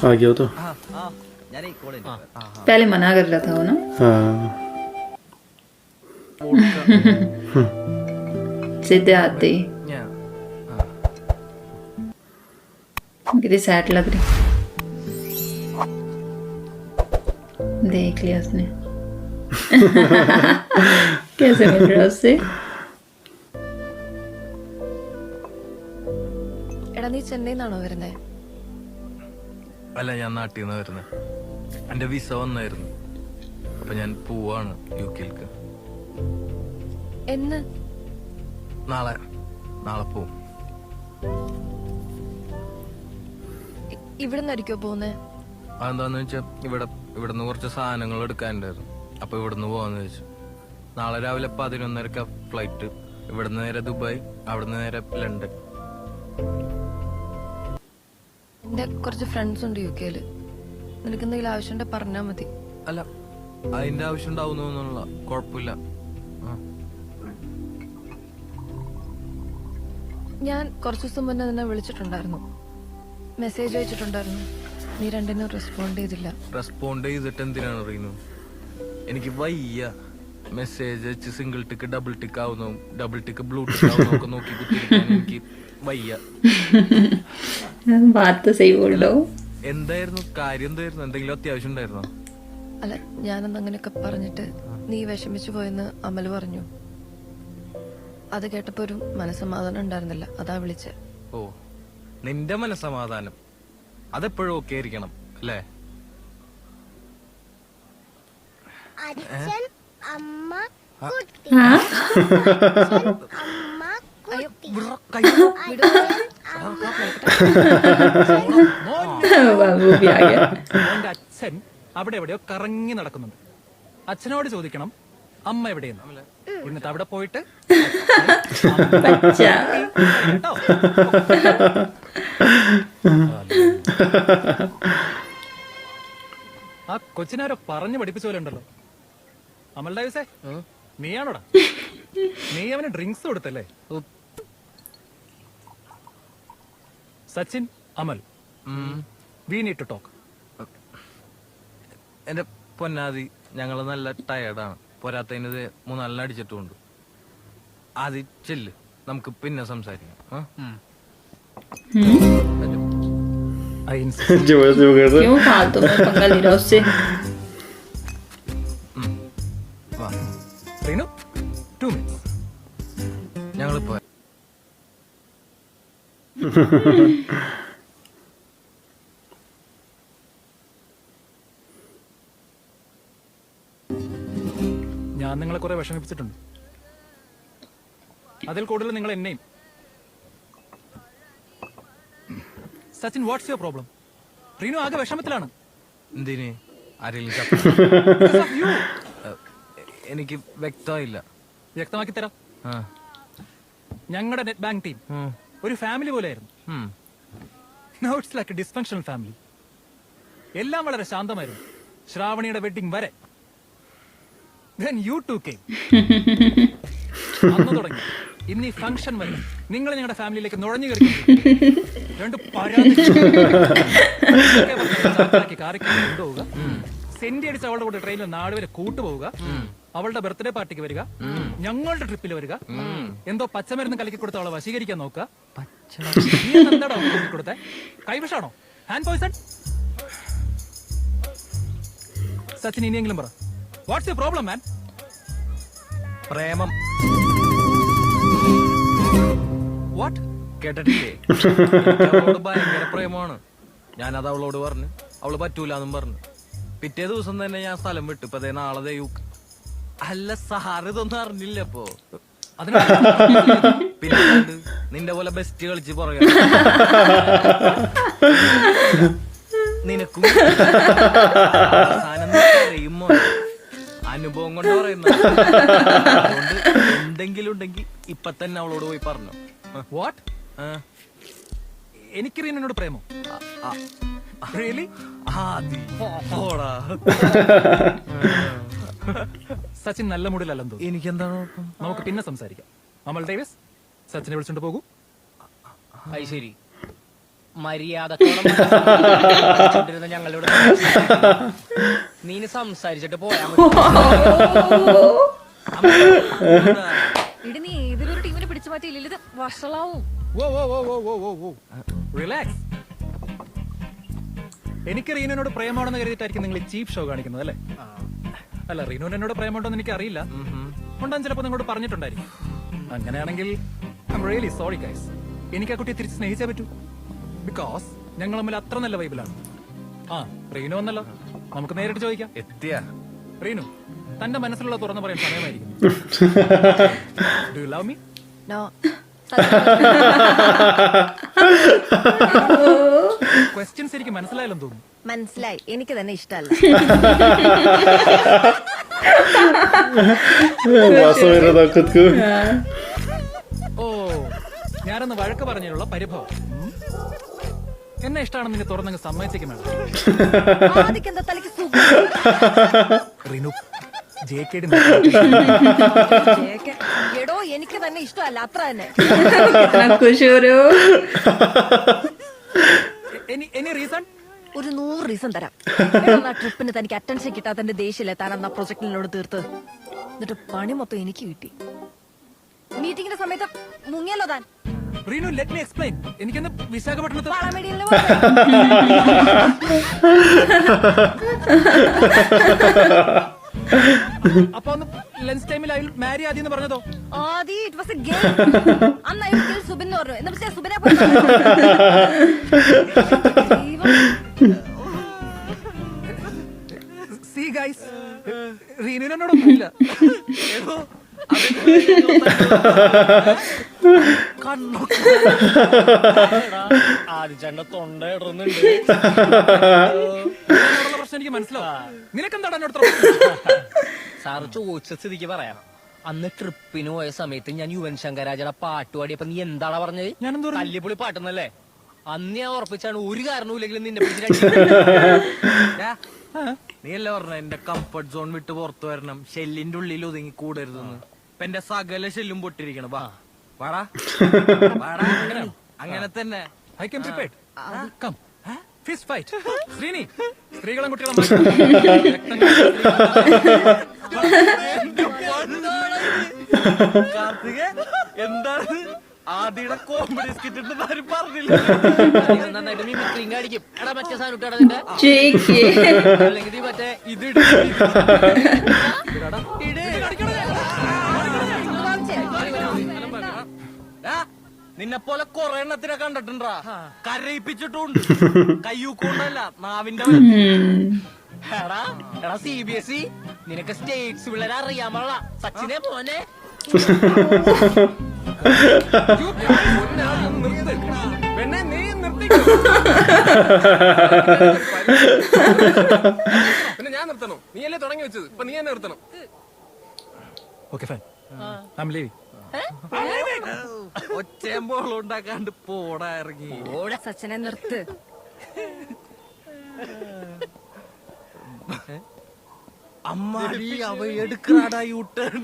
आ गया हो तो पहले मना कर रहा था वो ना। सीधे आते ही कितनी सैड लग रही। देख लिया उसने। कैसे मिल रहा उससे। എടാ നീ ചെന്നൈന്നാണോ വരുന്നേ? അല്ല, ഞാൻ നാട്ടിൽ നിന്ന് വരുന്നത്. എന്റെ വിസ വന്നായിരുന്നു. അപ്പൊ ഞാൻ പോവാണ് യുകെയിലേക്ക്. എന്ന്? നാളെ പോവും. ഇവിടുന്നായിരിക്കോ പോകുന്നേ? അതെന്താന്ന് വെച്ചാ ഇവിടുന്ന് കുറച്ച് സാധനങ്ങൾ എടുക്കാനുണ്ടായിരുന്നു. അപ്പൊ ഇവിടുന്ന് പോവാന്ന് വെച്ചു. നാളെ രാവിലെ 11:30 ഫ്ലൈറ്റ്. ഇവിടുന്ന് നേരെ ദുബായ്, അവിടുന്ന് നേരെ ലണ്ടൻ. എന്റെ കുറച്ച് ഫ്രണ്ട്സ് ഉണ്ട് യുകെയില്. നിനക്ക് എന്തെങ്കിലും ആവശ്യമുണ്ടെ പറഞ്ഞാ മതി. അല്ല, അതിന്റെ ആവശ്യം ഉണ്ടാവുന്നുള്ള കുഴപ്പമില്ല. ഞാൻ കുറച്ചു ദിവസം മുന്നേ നിന്നെ വിളിച്ചിട്ടുണ്ടായിരുന്നു, മെസ്സേജ് അയച്ചിട്ടുണ്ടായിരുന്നു. നീ രണ്ടിനും റെസ്പോണ്ട് ചെയ്തില്ല. റെസ്പോണ്ട് ചെയ്തിട്ട് എന്തിനാണ് റീനു? എനിക്ക് വയ്യ. മെസ്സേജ് അയച്ച് സിംഗിൾ ടിക്ക് ഡബിൾ ടിക്ക് ആവുന്നു, ഡബിൾ ടിക്ക് ബ്ലൂ ടിക്ക് ആവുന്നൊക്കെ നോക്കി കുത്തിരിക്കാൻ എനിക്ക് വയ്യ. എന്തായിരുന്നു കാര്യം? എന്തായിരുന്നു? എന്തെങ്കിലും അത്യാവശ്യം ഉണ്ടായിരുന്നോ? അല്ല, ഞാനന്ന് അങ്ങനെയൊക്കെ പറഞ്ഞിട്ട് നീ വിഷമിച്ചു പോയെന്ന് അമൽ പറഞ്ഞു. അത് കേട്ടപ്പോ ഒരു മനസ്സമാധാനം ഉണ്ടായിരുന്നില്ല, അതാ വിളിച്ചേ. ഓ, നിന്റെ മനസ്സമാധാനം അതെപ്പോഴും ഒക്കെ ആയിരിക്കണം അല്ലേ? അച്ഛൻ, അമ്മ, കുട്ടി. അയ്യോ, മോന്റെ അച്ഛൻ അവിടെ എവിടെയോ കറങ്ങി നടക്കുന്നുണ്ട്. അച്ഛനോട് ചോദിക്കണം അമ്മ എവിടെയെന്ന്. എന്നിട്ട് അവിടെ പോയിട്ട് കേട്ടോ. ആ കൊച്ചിനാരോ പറഞ്ഞു പഠിപ്പിച്ച പോലെ ഉണ്ടല്ലോ. അമൽ ഡാവിസേ, നീയാണോടാ? നീ അവന് ഡ്രിങ്ക്സ് കൊടുത്തല്ലേ? Sachin, Amal, we need to talk. എന്റെ പൊന്നാദി, ഞങ്ങള് നല്ല ടയർഡാണ്. പോരാത്തതിന് 3-4 അടിച്ചിട്ടുണ്ട്. ആദ്യ ചെല്ല്, നമുക്ക് പിന്നെ സംസാരിക്കാം. क्यों फालतू में पंगा ले रहा उससे? റീനു, 2 minutes. ഞങ്ങളിപ്പോ ഞാൻ നിങ്ങളെ കുറെ വിഷമിപ്പിച്ചിട്ടുണ്ട്. അതിൽ കൂടുതൽ നിങ്ങൾ എന്നെയും. Sachin, what's your problem? Reenu ആകെ വിഷമത്തിലാണ്. എന്തിന്? ആരെങ്കിലും എനിക്ക് വ്യക്തമായില്ല. വ്യക്തമാക്കി തരാം. ഞങ്ങളുടെ നെറ്റ് ബാങ്ക് ടീം ഒരു ഫാമിലി പോലെയായിരുന്നു. Now it's like a dysfunctional family. എല്ലാം വളരെ ശാന്തമായിരുന്നു, ശ്രാവണിയുടെ വെഡിങ് വരെ. Then you two came. അന്ന് തുടങ്ങി ഇന്ന് ഈ ഫംഗ്ഷൻ വരെ നിങ്ങൾ ഞങ്ങളുടെ ഫാമിലിയിലേക്ക് നുഴഞ്ഞു കയറി. 2 പരാതി കാറിക്ക് കൊണ്ടുപോവുക, സെന്റി അടിച്ച് അവളുടെ കൂടെ ട്രെയിനിൽ നാട് വരെ കൂട്ടുപോവുക, അവളുടെ ബർത്ത്ഡേ പാർട്ടിക്ക് വരിക, ഞങ്ങളുടെ ട്രിപ്പിൽ വരിക, എന്തോ പച്ചമരുന്ന് കലക്കി കൊടുത്ത് അവളെ വശീകരിക്കാൻ നോക്കുക. എന്താണോ കൊടുത്തേ? കൈവശാണോ? Hand poison? സച്ചിൻ, ഇനിയെങ്കിലും പറ, what's your problem man? Premam. What? കേട്ടിട്ടില്ലേ? അവളോട് ഭയങ്കര പ്രേമമാണ്. ഞാനത് അവളോട് പറഞ്ഞു. അവള് പറ്റൂലെന്നും പറഞ്ഞു. പിറ്റേ ദിവസം തന്നെ ഞാൻ സ്ഥലം വിട്ടു. ഇപ്പൊ നാളെ യുക്ക്. അല്ല സാറ്, ഇതൊന്നും അറിഞ്ഞില്ല. അപ്പൊ പിന്നെ നിന്റെ പോലെ ബെസ്റ്റ് കളിച്ച് പറയാ. നിനക്കും അറിയുമോ? അനുഭവം കൊണ്ട് പറയുന്ന. അതുകൊണ്ട് എന്തെങ്കിലും ഉണ്ടെങ്കിൽ ഇപ്പൊ തന്നെ അവളോട് പോയി പറഞ്ഞു. വാട്ട്? എനിക്ക് റീനോട് പ്രേമോ? റിയലി? സച്ചിൻ നല്ല മൂഡിലല്ലെന്ന് തോന്നുന്നു. എനിക്കെന്താണ്? നമുക്ക് പിന്നെ സംസാരിക്കാം. അമൽ ഡേവിസ്, സച്ചിനെ വിളിച്ചോണ്ട് പോകൂ. ശരി. മര്യാദ ഞങ്ങളോട് നീ സംസാരിച്ചിട്ട് പോയാ ഇടി നീ ഏതൊരു ടീമിനെ പിടിച്ചു മാറ്റിയില്ല ഇത് വഷളാവും. റിലാക്സ്. എനിക്ക് റീനുവിനോട് പ്രേമാണെന്ന് കരുതിയിട്ടായിരിക്കും നിങ്ങൾ ചീപ്പ് ഷോ കാണിക്കുന്നത് അല്ലേ? അല്ല, റീനുവിന് എന്നോട് പ്രേമുണ്ടോന്ന് എനിക്ക് അറിയില്ല. ഉണ്ടെന്ന് ചിലപ്പോൾ നിങ്ങളോട് പറഞ്ഞിട്ടുണ്ടായിരിക്കും. അങ്ങനെയാണെങ്കിൽ I am really sorry guys. എനിക്ക് ആ കുട്ടിയെ തിരിച്ച് സ്നേഹിച്ചേ പറ്റൂ. ബിക്കോസ് ഞങ്ങൾ തമ്മിൽ അത്ര നല്ല വൈബിലാണ്. ആ റീനു വന്നല്ലോ, നമുക്ക് നേരിട്ട് ചോദിക്കാം. എത്തിയ റീനു, തന്റെ മനസ്സിലുള്ള തുറന്നു പറയാൻ സമയമായിരിക്കും. Do you love me? No. Questions എനിക്ക് മനസ്സിലായാലും തോന്നുന്നു. മനസ്സിലായി, എനിക്ക് തന്നെ ഇഷ്ടമല്ല. ഓ, ഞാനൊന്ന് വഴക്ക് പറഞ്ഞതിനുള്ള പരിഭവം. എന്നെ ഇഷ്ടമാണെന്ന് നിന്നെ തുറന്നങ്ങ് സമ്മതിച്ചേക്കും വേണം. ആദിക്കെന്താ തലയ്ക്ക് സുഖം? റീനു, JKD എടോ എനിക്ക് തന്നെ ഇഷ്ടമല്ല, അത്ര തന്നെ. Any reason? ഒരു 100 റീസൺ തരാം. ട്രിപ്പിന് തനിക്ക് അറ്റൻഷൻ കിട്ടാത്തന്റെ ദേഷ്യല്ലേ താൻ അന്ന് ആ പ്രൊജക്ടിനോട് തീർത്ത്. എന്നിട്ട് പണി മൊത്തം എനിക്ക് കിട്ടി. മീറ്റിംഗിന്റെ സമയത്ത് മുങ്ങിയല്ലോ താൻ. Reenu, let me explain. എനിക്കൊന്ന് വിശാഖപട്ടണത്ത് വളമെടിയല്ലേ അപ്പൊ ഒന്ന് ലഞ്ച് ടൈമിൽ ഐ വിൽ മാരി ആദ്യം പറഞ്ഞതോ? ആദി ഇറ്റ് വാസ് എ ഗെയിം. അന്ന് ഐ വിൽ കിൽ സുബിൻ എന്ന് പറഞ്ഞു. എന്താ സുബിനെ പോയി സീ ഗൈസ്, റീനുവിനോടൊന്നുമില്ല. ആദിച്ചേട്ടന്റെ തൊണ്ട ഇടുന്നുണ്ട്. പ്രശ്നം എനിക്ക് മനസ്സിലാവും. നിനക്കെന്താണ് എന്നോട്? സാറ് ചോദിച്ച സ്ഥിതിക്ക് പറയാം. അന്ന് ട്രിപ്പിന് പോയ സമയത്ത് ഞാൻ യുവൻ ശങ്കർ രാജയുടെ പാട്ട് പാടിയപ്പോ നീ എന്താണ് പറഞ്ഞത്? ഞാനെന്തോ തല്ലിപ്പൊളി പാട്ടെന്നല്ലേ? അന്ന് ഞാൻ ഉറപ്പിച്ചാണ് ഒരു കാരണവുമില്ലെങ്കിലും നിന്നെ നീയല്ലേ പറഞ്ഞ എന്റെ കംഫർട്ട് സോൺ വിട്ട് പുറത്തു വരണം, ഷെല്ലിന്റെ ഉള്ളിൽ ഒതുങ്ങി കൂടരുതെന്ന്. ഇപ്പൊ എന്റെ സകല ഷെല്ലും പൊട്ടിരിക്കണം. വാടാ വാടാ. അങ്ങനെ തന്നെ. I can prepared. Come fist fight. Sreeni, സ്ത്രീകളും കുട്ടികളും കാർത്തിക എന്താണ് ആദിയുടെ കോമഡി സ്കിറ്റ് ആരും പറഞ്ഞില്ല. നന്നായിട്ട് നീ മിക്ലിങ് അടിക്കും. എടാ മറ്റേ സാധനം ഇട്ടാ നിന്റെ അല്ലെങ്കിൽ നീ മറ്റേ ഇത് നിന്നെ പോലെ കൊറേ എണ്ണത്തിനെ കണ്ടിട്ടുണ്ടാ. കരയിപ്പിച്ചിട്ടുണ്ട്. കയ്യൂക്കൊണ്ടല്ല, നാവിന്റെ എടാ എടാ CBSE നിനക്ക് സ്റ്റേറ്റ്സ് പിള്ളേരെ അറിയാൻ പാടില്ല. സച്ചിനെ പോനെ പിന്നെ നീ നിർത്തി. പിന്നെ ഞാൻ നിർത്തണോ? നീയല്ലേ തുടങ്ങി വെച്ചത്, ഇപ്പൊ നീ തന്നെ നിർത്തണം. Okay fine, I am leaving. ഒച്ചയമ്പോളം ഉണ്ടാക്കാണ്ട് പോടാ ഇറങ്ങി. സച്ചിനെ നിർത്ത്. അമ്മാടി അവ എടുക്കറാടാ U turn.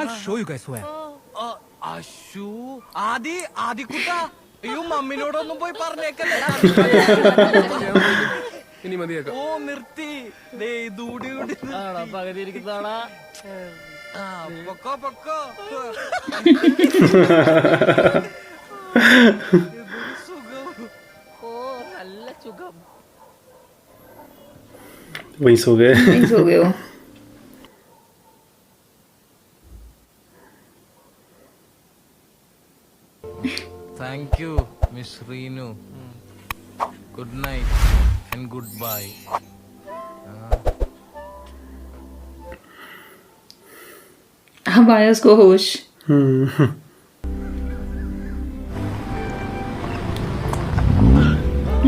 I'll show you guys who I am. അശു ആദിക്കുട്ട, അയ്യോ മമ്മിനോടൊന്നും പോയി പറഞ്ഞേക്കല്ലേ. ഇനി മതിയേക്കാം. ഓ നിർത്തി. ദൂടി കൂടി പകുതി ഇരിക്കുന്നതാടാ. പൊക്കോ പൊക്കോ. സുഖം. ഓ നല്ല സുഖം. वहीं सो गए. सो गए हो. Thank you, Miss Reenu. Good night and goodbye. अब आया उसको होश.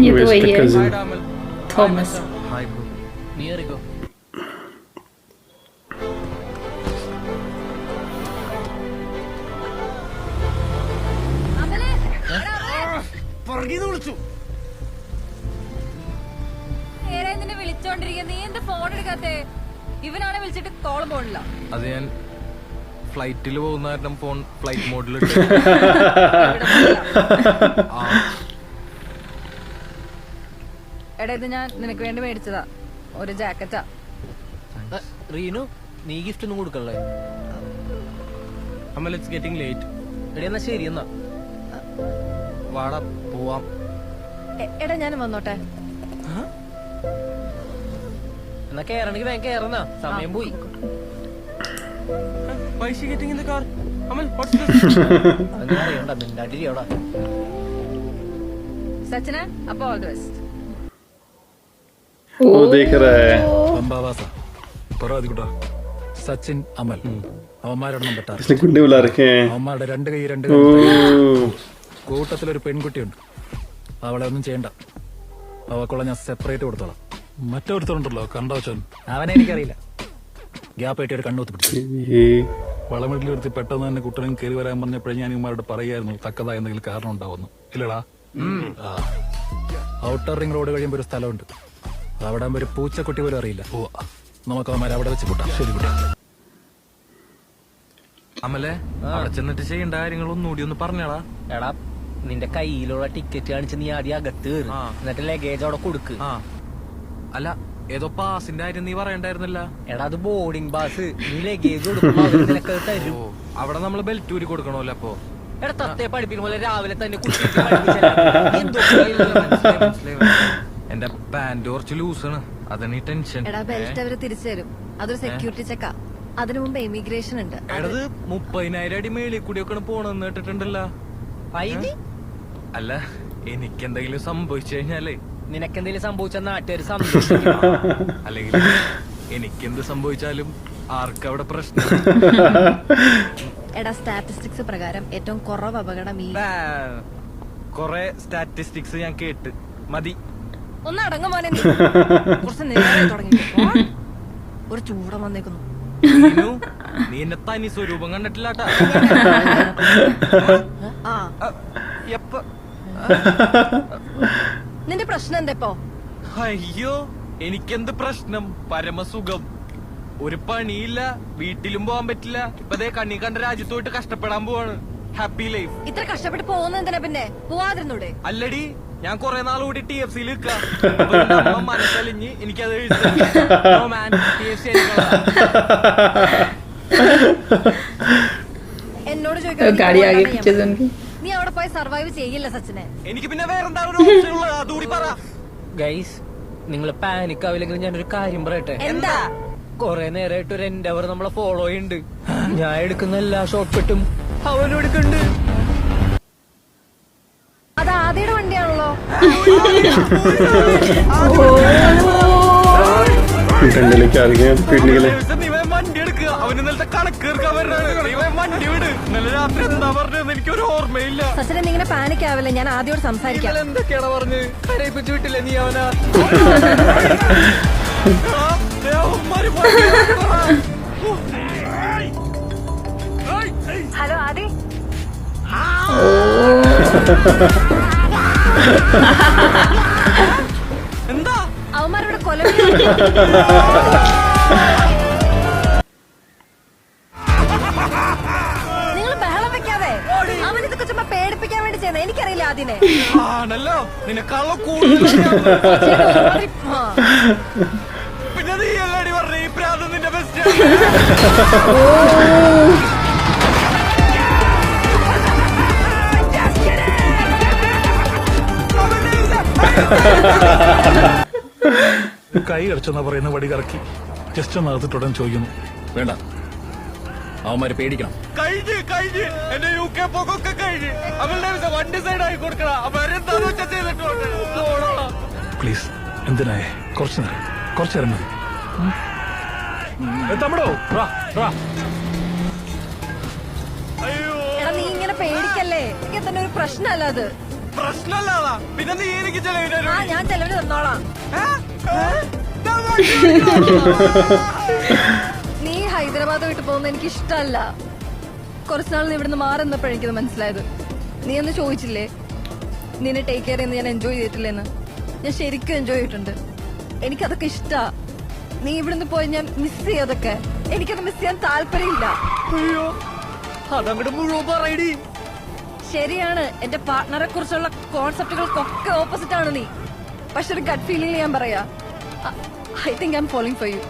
ये तो वही है, थॉमस. Hi bro. നീ അറിയോ വിളിച്ചോണ്ടിരിക്കുന്നത്? നീ എന്താ ഫോൺ എടുക്കാത്തെ? ഇവനാണെ വിളിച്ചിട്ട് കോളും പോണില്ല. അത് ഞാൻ ഫ്ലൈറ്റിൽ പോകുന്ന കാരണം ഫോൺ ഫ്ലൈറ്റ് മോഡിൽ എടാ ഇത് ഞാൻ നിനക്ക് വേണ്ടി മേടിച്ചതാ, ഒരു ജാക്കറ്റാ. റീനു നീ ഗിഫ്റ്റ് ഒന്നും കൊടുക്കണല്ലേ? അമ്മ ഇറ്റ്സ് ഗെറ്റിംഗ് ലേറ്റ്. എടി എന്നാ ശരി എന്നാ വാടാ പോവാം. എടാ ഞാൻ വന്നോട്ടെ. എന്നാ കേറണെങ്കിൽ വേഗം കേറുന്ന സമയം പോയി. Why is she getting in the car? Amal, what's this? അതൊന്നും അറിയണ്ട, നിന്റെ അവിടെ. സച്ചിനെ അപ്പൊ ഓൾ ദി ബെസ്റ്റ്. वो देख रहा है. പമ്പാവാസ പറ സച്ചിൻ അമൽ അവന്മാരോടൊന്നും പറ്റാറ്. इसने गुंडे बुला रखे हैं. അവന്മാരുടെ രണ്ട് കൈ ओ. കൂട്ടത്തിലൊരു പെൺകുട്ടിയുണ്ട്. അവളെ ഒന്നും ചെയ്യണ്ട, അവക്കുള്ള ഞാൻ സെപ്പറേറ്റ് കൊടുത്തോളാം. മറ്റൊരുത്തരുണ്ടല്ലോ കണ്ടോച്ചൻ, അവനെ എനിക്കറിയില്ല. ഗ്യാപ്പ് ആയിട്ട് ഒരു കണ്ണൂത്ത് പിടിച്ചു. ये വളമിടിലെടുത്ത് പെട്ടെന്ന് തന്നെ കുട്ടനും കയറി വരാൻ പറഞ്ഞപ്പോഴേ ഞാൻ ഇവന്മാരോട് പറയായിരുന്നു തക്കതായ എന്തെങ്കിലും കാരണം ഉണ്ടാവുന്നു. ഇല്ലടാ, ഔട്ടർ റിംഗ് റോഡ് കഴിയുമ്പോ ഒരു സ്ഥലമുണ്ട്, അവിടെ ആകുമ്പോ ഒരു പൂച്ചക്കുട്ടി പോലും അറിയില്ല. നമുക്ക് അവന്മാരെ അവിടെ വെച്ച് കൂട്ടാം. ശരി കുട്ടാ. അമലെ അവിടെ ചെന്നിട്ട് ചെയ്യേണ്ട കാര്യങ്ങളൊന്നും കൂടി ഒന്ന് പറഞ്ഞാടാ. എടാ നിന്റെ കയ്യിലുള്ള ടിക്കറ്റ് കാണിച്ച് നീ ആദ്യം അകത്ത് കയറി, എന്നിട്ട് ലഗേജ് അവിടെ കൊടുക്ക്. അല്ല ഏതോ പാസിന്റെ കാര്യം നീ പറയണ്ടായിരുന്നല്ല. എടാ അത് ബോർഡിംഗ് പാസ്, നീ ലഗേജ് കൊടുക്കുമ്പോ അവര് നിനക്ക് അത് തരും. അവിടെ നമ്മള് ബെൽറ്റ് ഊരി കൊടുക്കണമല്ലോ. അപ്പൊ എടാ തത്തെ പഠിപ്പിക്കുന്ന പോലെ രാവിലെ തന്നെ കുട്ടിക്ക് പഠിപ്പിച്ചല്ല. നീ എന്തോ മനസ്സിലായി. എന്റെ പാന്റ് കുറച്ച് ലൂസാണ്, അതാണ് ഈ ടെൻഷൻ. എടാ ബെൽറ്റ് അവര് തിരിച്ചു തരും, അതൊരു സെക്യൂരിറ്റി ചെക്കാ. അതിനു മുമ്പ് എമിഗ്രേഷൻ ഉണ്ട്. എടത് 30,000 അടി മേളിൽ കൂടിയൊക്കെ പോണെന്ന് കേട്ടിട്ടുണ്ടല്ലോ. അല്ല എനിക്കെന്തെങ്കിലും സംഭവിച്ചു കഴിഞ്ഞാലേ നിനക്കെന്തെങ്കിലും സംഭവിച്ച നാട്ടുകാർ സംഭവിക്കും. അല്ലെങ്കിൽ എനിക്കെന്ത് സംഭവിച്ചാലും ആർക്കവിടെ പ്രശ്നം. എടാ സ്റ്റാറ്റിസ്റ്റിക്സ് പ്രകാരം ഏറ്റവും കുറവ് അപകടം ഈ കൊറേ സ്റ്റാറ്റിസ്റ്റിക്സ് ഞാൻ കേട്ട് മതി. ഒന്ന് അടങ്ങ മോനെ, നീ കുറച്ച് നേരം തുടങ്ങി. ഒരു ചൂടം വന്നേക്കുന്നു. നീ എന്നെ തനി സ്വരൂപം കണ്ടിട്ടില്ലാട്ടാ. നിന്റെ പ്രശ്നം എന്താ ഇപ്പോ? അയ്യോ എനിക്കെന്ത് പ്രശ്നം, പരമസുഖം. ഒരു പണിയില്ല, വീട്ടിലും പോകാൻ പറ്റില്ല. ഇപ്പതേ കണ്ണി കണ്ട രാജ്യത്തോട്ട് കഷ്ടപ്പെടാൻ പോവാണ്. Happy life. ഇത്ര കഷ്ടപ്പെട്ട് പോകുന്ന എന്തിനാ പിന്നെ? പോവാതിരുന്നൂടെ? അല്ലടി ഞാൻ കൊറേ നാൾ കൂടി TFC-ൽ മനസ്സലിഞ്ഞ് എനിക്കത് എന്നോട് गाड़ी आगे पीछे से उनकी. നീ അവിടെ പോയി സർവൈവ് ചെയ്യില്ല സച്ചിനെ. എനിക്ക് പിന്നെ വേറെന്താ ഒരു ഓപ്ഷൻ ഉള്ളത്, അതുകൂടി പറ. ഗൈസ് നിങ്ങൾ പാനിക് ആവില്ലെങ്കിൽ ഞാനൊരു കാര്യം പറയട്ടെ. എന്താ? കൊറേ നേരമായിട്ട് ഒരു എൻഡവർ നമ്മളെ ഫോളോ ചെയ്യുന്നുണ്ട്. ഞാൻ എടുക്കുന്ന എല്ലാ ഷോർട്ട് കട്ടും അവനും എടുക്കുന്നുണ്ട്. അത് ആദ്യയുടെ വണ്ടിയാണല്ലോ. डंडे आ रही हैं पीटने के लिए. വണ്ടി എടുക്കുക, അവന് ഇന്നലത്തെ കണക്ക് തീർക്കാൻ വരണ വണ്ടി വിട്. ഇന്നലെ രാത്രി എന്താ പറഞ്ഞത് എനിക്കൊരു ഓർമ്മയില്ല. സച്ചിനെ നീ ഇങ്ങനെ പാനിക് ആവില്ല, ഞാൻ ആദ്യോട് സംസാരിക്കാം. നിങ്ങൾ എന്തൊക്കെയാണ് പറഞ്ഞ് കരയിപ്പിച്ചു വിട്ടില്ല നീ അവനാ. ഹലോ ആദി. എന്താ അവന്മാരിവിടെ കൊല. നിങ്ങൾ ബഹളം വെക്കാതെ. അവനിതൊക്കെ ചുമ്മാ പേടിപ്പിക്കാൻ വേണ്ടി ചെയ്യുന്നത്. എനിക്കറിയില്ല ആദ്യനെ. ആണല്ലോ നിനക്കാളോ കൂടുതൽ. പിന്നെ നീ എല്ലാടി പറഞ്ഞ ഈ പ്രാന്തം നിന്റെ ബെസ്റ്റ്. കൈ അടച്ചെന്നാ പറയുന്ന വടി കറക്കി ജസ്റ്റ് ഒന്ന് അകത്തിട്ടുടൻ ചോദിക്കുന്നു. വേണ്ട, അവന്മാര് പേടിക്കണം. കഴിഞ്ഞ് എന്റെ UK പോക്കൊക്കെ കഴിഞ്ഞ് അവളുടെ വണ്ടി സൈഡായി കൊടുക്കണ. അവരെന്താന്ന് വെച്ചാ ചെയ്തിട്ടുണ്ട്. പ്ലീസ്, എന്തിനായേ? കുറച്ചു നേരം മതി. തമിഴോ എടാ നീ ഇങ്ങനെ പേടിക്കല്ലേ, എനിക്ക് തന്നെ ഒരു പ്രശ്നമല്ല അത്. പ്രശ്നമല്ലാതാ പിന്നെ നീ എനിക്ക് ചെലവിനു. ആ ഞാൻ ചെലവിന് തന്നോളാം. നീ ഹൈദരാബാദ് വിട്ട് പോകുന്ന എനിക്ക് ഇഷ്ടമല്ല. കുറച്ചുനാൾ നീ ഇവിടുന്ന് മാറുന്നപ്പോഴേ എനിക്കത് മനസ്സിലായത്. നീ ഒന്ന് ചോദിച്ചില്ലേ നിന്നെ ടേക്ക് കെയർ ചെയ്യുന്ന ഞാൻ എൻജോയ് ചെയ്തിട്ടില്ലെന്ന്? ഞാൻ ശരിക്കും എൻജോയ് ചെയ്തിട്ടുണ്ട്. എനിക്കതൊക്കെ ഇഷ്ടാ. നീ ഇവിടുന്ന് പോയി ഞാൻ മിസ് ചെയ്യാതൊക്കെ. എനിക്കത് മിസ് ചെയ്യാൻ താല്പര്യമില്ല. അയ്യോ അതങ്ങോട്ട് മുഴുവൻ പറയടി. ശരിയാണ്, എന്റെ പാർട്ട്ണറെ കുറിച്ചുള്ള കോൺസെപ്റ്റുകൾക്കൊക്കെ ഓപ്പോസിറ്റ് ആണ് നീ. പക്ഷെ ഒരു ഗട്ട് ഫീലിംഗ് ഞാൻ പറയാ, I think I M following for you.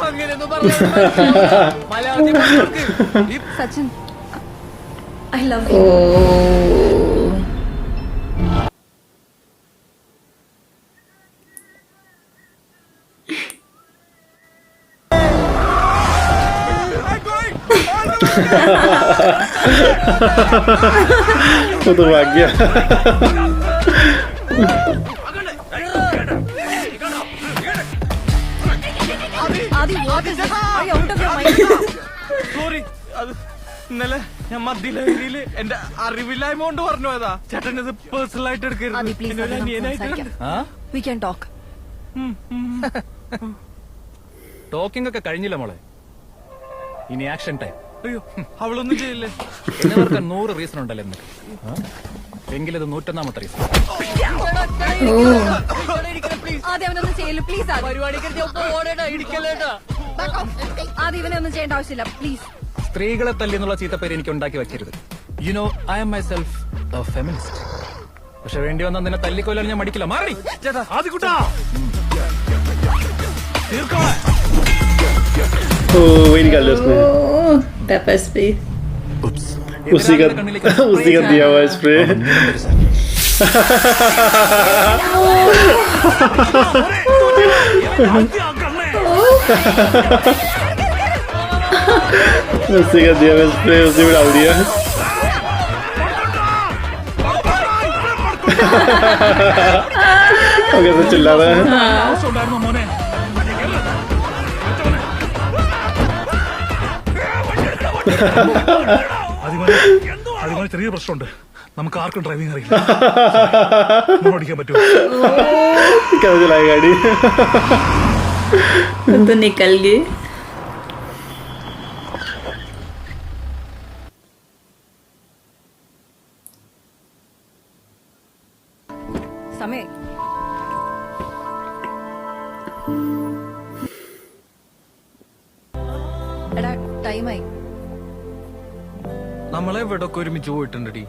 അങ്ങനെയൊന്നും പറഞ്ഞു മലയാളത്തിൽ Sachin, I love you. Oh. वो तो भाग गया. Adi, what is this? Are you out of your mind? Sorry, അത് ഇന്നലെ ഞാൻ മധ്യലഹരിയില് എന്റെ അറിവില്ലായ്മ കൊണ്ട് പറഞ്ഞു പോയതാ. ചേട്ടൻ ഇത് പേഴ്സണൽ ആയിട്ട് Adi, എടുക്കരുത്. please, പിന്നെ ഒരു Adi, നമുക്ക് അനിയനായിട്ട് സംസാരിക്കാം. We can talk. ടോക്കിംഗ് ഒക്കെ കഴിഞ്ഞില്ല മോളെ, ഇനി ആക്ഷൻ ടൈം. അയ്യോ അവളൊന്നും ചെയ്യില്ലേ. എന്നവർക്ക് 100 റീസൺ ഉണ്ടല്ലോ എന്നൊക്കെ, എങ്കിലത് 101ാമത്തെ റീസൺ. ആദ്യം അവനൊന്നും ചെയ്യല്ലോ പ്ലീസ്. പരിപാടിക്ക് ഇടിക്കല്ലേട്ടാ. ആദ്യം ഇവനൊന്നും ചെയ്യേണ്ട ആവശ്യമില്ല പ്ലീസ്. സ്ത്രീകളെ തല്ലി എന്നുള്ള ചീത്തപ്പേര് എനിക്ക് ഉണ്ടാക്കി വെക്കരുത്. You know I M my self feminist. പക്ഷെ വേണ്ടി വന്നാൽ നിന്നെ തല്ലിക്കൊല്ലാൻ ഞാൻ മടിക്കില്ല. മാറി ആദ്യകൂട്ടാ. Oh, वही निकाल लिया उसने. Oh, pepper spray. उसी का दिया हुआ स्प्रे. उसी का दिया हुआ स्प्रे उसी में डाल दिया. वो कैसे चिल्ला रहा है. മോനെ അതുപോലെ ചെറിയ പ്രശ്നമുണ്ട്. നമുക്ക് ആർക്കും ഡ്രൈവിംഗ് അറിയില്ല. ഓടിക്കാൻ പറ്റുമോ? कैसे चलाई गाड़ी. तो निकल गई. സമയം എടാ ടൈമായി. നമ്മളെ എവിടൊക്കെ ഒരുമിച്ച് പോയിട്ടുണ്ടടി.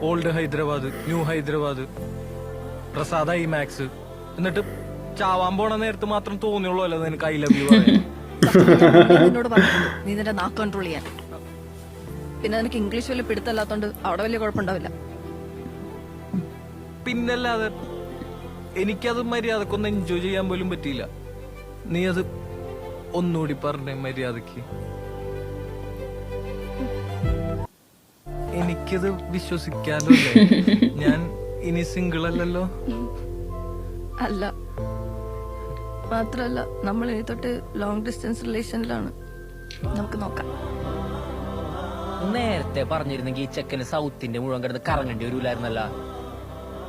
ഓൾഡ് ഹൈദരാബാദ്, ന്യൂ ഹൈദരാബാദ്, പ്രസാദ IMAX. എന്നിട്ട് ചാവാൻ പോണ നേരത്ത് മാത്രം തോന്നിയുള്ളൂ അല്ലേ നിനക്ക് ഐ ലവ് യു. നിന്നോട് പറഞ്ഞിട്ടുണ്ട് നീ നിന്റെ നാക്ക് കൺട്രോൾ ചെയ്യാൻ. പിന്നെ നിനക്ക് ഇംഗ്ലീഷ് വലിയ പിടുത്തല്ലാത്തോണ്ട് അവിടെ വലിയ കുഴപ്പമുണ്ടാവില്ല. പിന്നല്ലാതെ എനിക്കത് മര്യാദക്കൊന്നും എൻജോയ് ചെയ്യാൻ പോലും പറ്റിയില്ല. നീ അത് ഒന്നുകൂടി പറഞ്ഞേ മര്യാദക്ക്. എനിക്കത് വിശ്വസിക്കാലോ അല്ലേ? ഞാൻ ഇനി സിംഗിൾ അല്ലല്ലോ. അല്ല, മാത്രല്ല നമ്മൾ ഇനി തൊട്ട് ലോങ് ഡിസ്റ്റൻസ് റിലേഷനിലാണ്. നമുക്ക് നോക്കാം. നേരത്തെ പറഞ്ഞിരുന്നെങ്കിൽ ഈ ചെക്കന് സൗത്തിന്റെ മുഴുവൻ കിടന്ന് കറങ്ങേണ്ടി വരൂലായിരുന്നല്ല.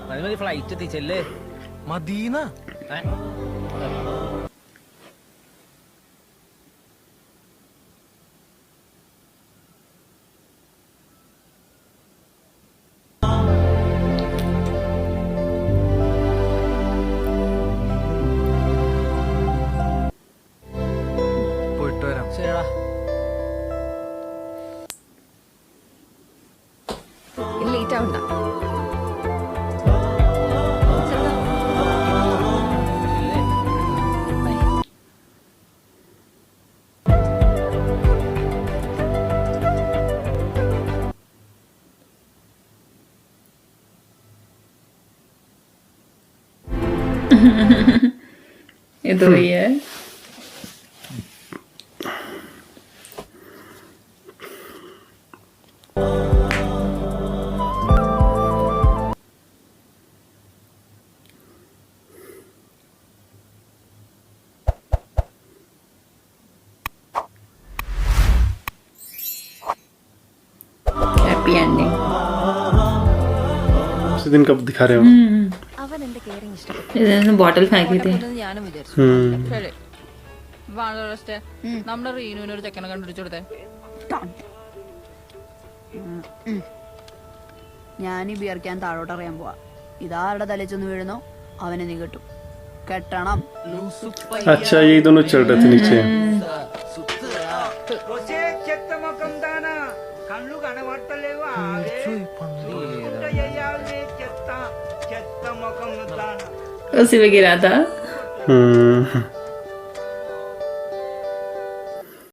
മതി ഫ്ലൈറ്റ് എത്തിച്ചല്ലേ. മദീന പോയിട്ട് വരാം. ശരിടാ. ലേറ്റ് ആവണ്ട. ये तो वही है. Happy ending. उसी दिन कब दिखा रहे हो. അവൻ എന്റെ കെയറിങ് ഇഷ്ടപ്പെട്ടു. ഇതിന് ബോട്ടിൽ ഫാങ്കി थी. ഞാനും വിചാരിച്ചു. ശരി വാഴ നമ്മുടെ റീനുവിന് ഒരു ചെക്കനെ കണ്ടുപിടിച്ചു കൊടുത്തേ. ഞാൻ ഈ ബിയർ ക്യാൻ താഴോട്ട് അറിയാൻ പോവാ. ഇതാരുടെ തലച്ചൊന്ന് വീഴുന്നോ അവനെ നീ കിട്ടും. കെട്ടണം अच्छा ये दोनों चल रहे थे नीचे उसी में गिरा था हम्म